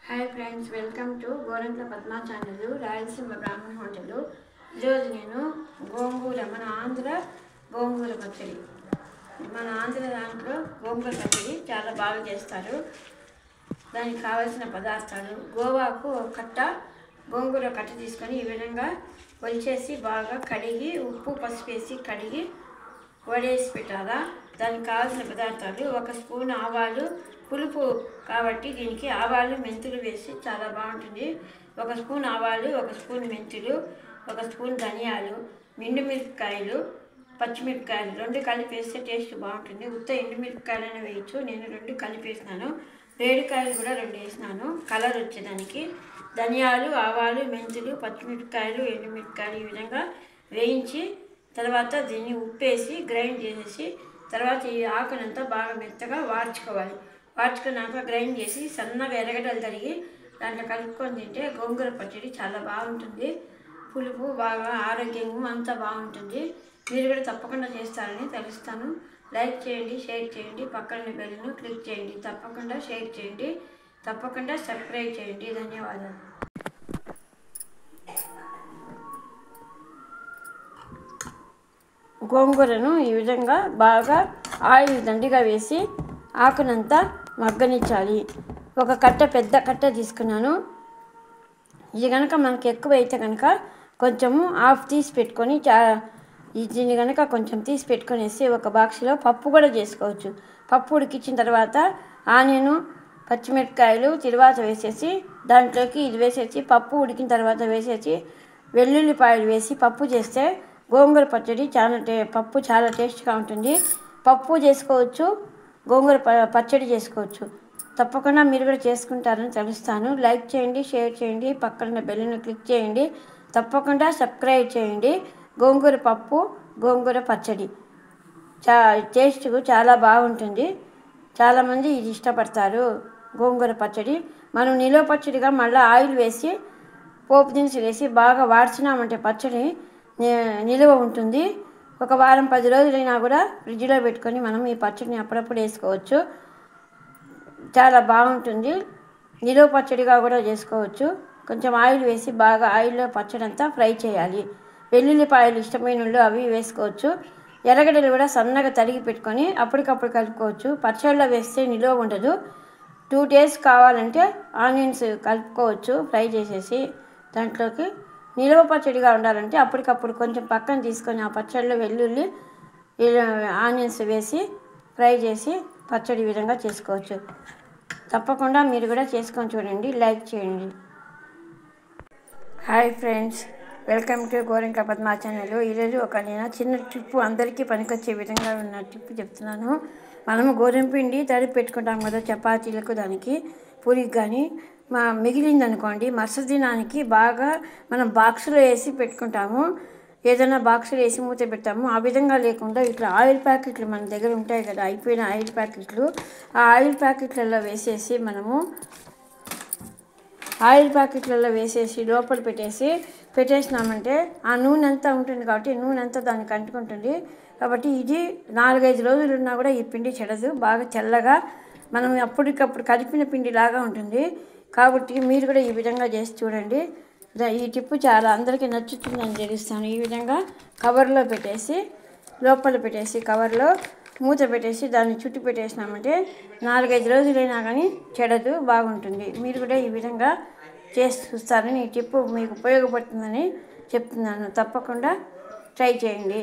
Hi friends, welcome to Gorantla Padma channel, Rayalaseema బ్రాహ్మణ hotel. ఈరోజు నేను గోంగూర, మన ఆంధ్ర గోంగూర పచ్చడి, మన ఆంధ్ర దాంట్లో గోంగూర పచ్చడి చాలా బాగా చేస్తారు. దానికి కావాల్సిన పదార్థాలు: గోవాకు ఒక కట్ట, గోంగూర కట్ట తీసుకొని ఈ విధంగా ఒలిచేసి బాగా కడిగి ఉప్పు పసుపు వేసి కడిగి వడేసి పెట్టాలా. దానికి కావాల్సిన పదార్థాలు: 1 స్పూన్ ఆవాలు, పులుపు కాబట్టి దీనికి ఆవాలు మెంతులు వేసి చాలా బాగుంటుంది. 1 స్పూన్ ఆవాలు, 1 స్పూన్ మెంతులు, 1 స్పూన్ ధనియాలు, ఎండుమిరపకాయలు, పచ్చిమిరపకాయలు 2 కలిపి వేస్తే టేస్ట్ బాగుంటుంది. ఉత్త ఎండుమిరపకాయలైనా వేయచ్చు, నేను 2 కలిపి వేసినాను. వేడికాయలు కూడా 2 వేసినాను, కలర్ వచ్చేదానికి. ధనియాలు, ఆవాలు, మెంతులు, పచ్చిమిరపకాయలు, ఎండుమిరపకాయలు ఈ విధంగా వేయించి తర్వాత దీన్ని ఉప్పేసి గ్రైండ్ చేసేసి తర్వాత ఈ ఆకునంతా బాగా మెత్తగా వార్చుకోవాలి. వార్చుకున్నాక గ్రైండ్ చేసి సన్నగా ఎర్రగడ్డలు తరిగి దాంట్లో కలుపుకొని తింటే గోంగూర పచ్చడి చాలా బాగుంటుంది. పులుపు బాగా ఆరోగ్యం అంతా బాగుంటుంది. మీరు కూడా తప్పకుండా చేస్తారని తెలుస్తాను. లైక్ చేయండి, షేర్ చేయండి, పక్కన బెల్ను క్లిక్ చేయండి. తప్పకుండా షేర్ చేయండి, తప్పకుండా సబ్స్క్రైబ్ చేయండి. ధన్యవాదాలు. గోంగూరను ఈ విధంగా బాగా ఆయిల్ దండిగా వేసి ఆకునంతా మగ్గనిచ్చాలి. ఒక కట్ట, పెద్ద కట్ట తీసుకున్నాను. ఇది కనుక మనకి ఎక్కువ అయితే కనుక కొంచెము హాఫ్ తీసి పెట్టుకొని దీన్ని కనుక కొంచెం తీసి పెట్టుకొనేసి ఒక బాక్స్లో పప్పు కూడా చేసుకోవచ్చు. పప్పు ఉడికించిన తర్వాత ఆనియను, పచ్చిమిరపకాయలు తిరువాత వేసేసి దాంట్లోకి ఇది వేసేసి పప్పు ఉడికిన తర్వాత వేసేసి వెల్లుల్లిపాయలు వేసి పప్పు చేస్తే గోంగూర పచ్చడి పప్పు చాలా టేస్ట్గా ఉంటుంది. పప్పు చేసుకోవచ్చు, గోంగూర పచ్చడి చేసుకోవచ్చు. తప్పకుండా మీరు కూడా చేసుకుంటారని తెలుస్తాను. లైక్ చేయండి, షేర్ చేయండి, పక్కన బెల్లును క్లిక్ చేయండి. తప్పకుండా సబ్స్క్రైబ్ చేయండి. గోంగూర పప్పు, గోంగూర పచ్చడి టేస్ట్ చాలా బాగుంటుంది. చాలామంది ఇది ఇష్టపడతారు. గోంగూర పచ్చడి మనం నిలువ పచ్చడిగా మళ్ళీ ఆయిల్ వేసి పోపు దినుసులు వేసి బాగా వాడ్చినామంటే పచ్చడి నిలువ ఉంటుంది. 1 వారం 10 రోజులైనా కూడా ఫ్రిడ్జ్లో పెట్టుకొని మనం ఈ పచ్చడిని అప్పుడప్పుడు వేసుకోవచ్చు. చాలా బాగుంటుంది. నిలువ పచ్చడిగా కూడా చేసుకోవచ్చు. కొంచెం ఆయిల్ వేసి బాగా ఆయిల్లో పచ్చడి అంతా ఫ్రై చేయాలి. వెల్లుల్లిపాయలు ఇష్టమైన వాళ్ళు అవి వేసుకోవచ్చు. ఎర్రగడ్డలు కూడా సన్నగా తరిగి పెట్టుకొని అప్పటికప్పుడు కలుపుకోవచ్చు. పచ్చడిలో వేస్తే నిలువ ఉండదు. 2 days కావాలంటే ఆనియన్స్ కలుపుకోవచ్చు ఫ్రై చేసేసి. దాంట్లోకి నిలువ పచ్చడిగా ఉండాలంటే అప్పటికప్పుడు కొంచెం పక్కన తీసుకొని ఆ పచ్చడిలో వెల్లుల్లి, ఆనియన్స్ వేసి ఫ్రై చేసి పచ్చడి విధంగా చేసుకోవచ్చు. తప్పకుండా మీరు కూడా చేసుకొని చూడండి. లైక్ చేయండి. Hi friends, welcome to Gorantla Padma channel. ఈరోజు నేను చిన్న టిప్పు, అందరికీ పనికొచ్చే విధంగా ఉన్న టిప్పు చెప్తున్నాను. మనము గోధుమ పిండి తడిపి పెట్టుకుంటాం కదా చపాతీలకు, దానికి పూరికి కానీ మిగిలిందనుకోండి మరుసటి దినానికి బాగా మనం బాక్సులో వేసి పెట్టుకుంటాము. ఏదైనా బాక్సులో వేసి మూత పెడతాము. ఆ విధంగా లేకుండా ఇట్లా ఆయిల్ ప్యాకెట్లు మన దగ్గర ఉంటాయి కదా, అయిపోయిన ఆయిల్ ప్యాకెట్లు, ఆ ఆయిల్ ప్యాకెట్లలో వేసేసి లోపల పెట్టేసినామంటే ఆ నూనె అంతా ఉంటుంది కాబట్టి నూనె అంతా దానికి అంటుకుంటుంది. కాబట్టి ఇది 4-5 రోజులు ఉన్నా కూడా ఈ పిండి చెడదు. బాగా తెల్లగా మనం అప్పటికప్పుడు కలిపిన పిండిలాగా ఉంటుంది. కాబట్టి మీరు కూడా ఈ విధంగా చేసి చూడండి. ఈ టిప్పు చాలా అందరికీ నచ్చుతుందని తెలుస్తాను. ఈ విధంగా కవర్లో పెట్టేసి లోపల పెట్టేసి కవర్లో మూత పెట్టేసి దాన్ని చుట్టి పెట్టేసినామంటే 4-5 రోజులైనా కానీ చెడదు, బాగుంటుంది. మీరు కూడా ఈ విధంగా చేసి చూస్తారని ఈ టిప్పు మీకు ఉపయోగపడుతుందని చెప్తున్నాను. తప్పకుండా ట్రై చేయండి.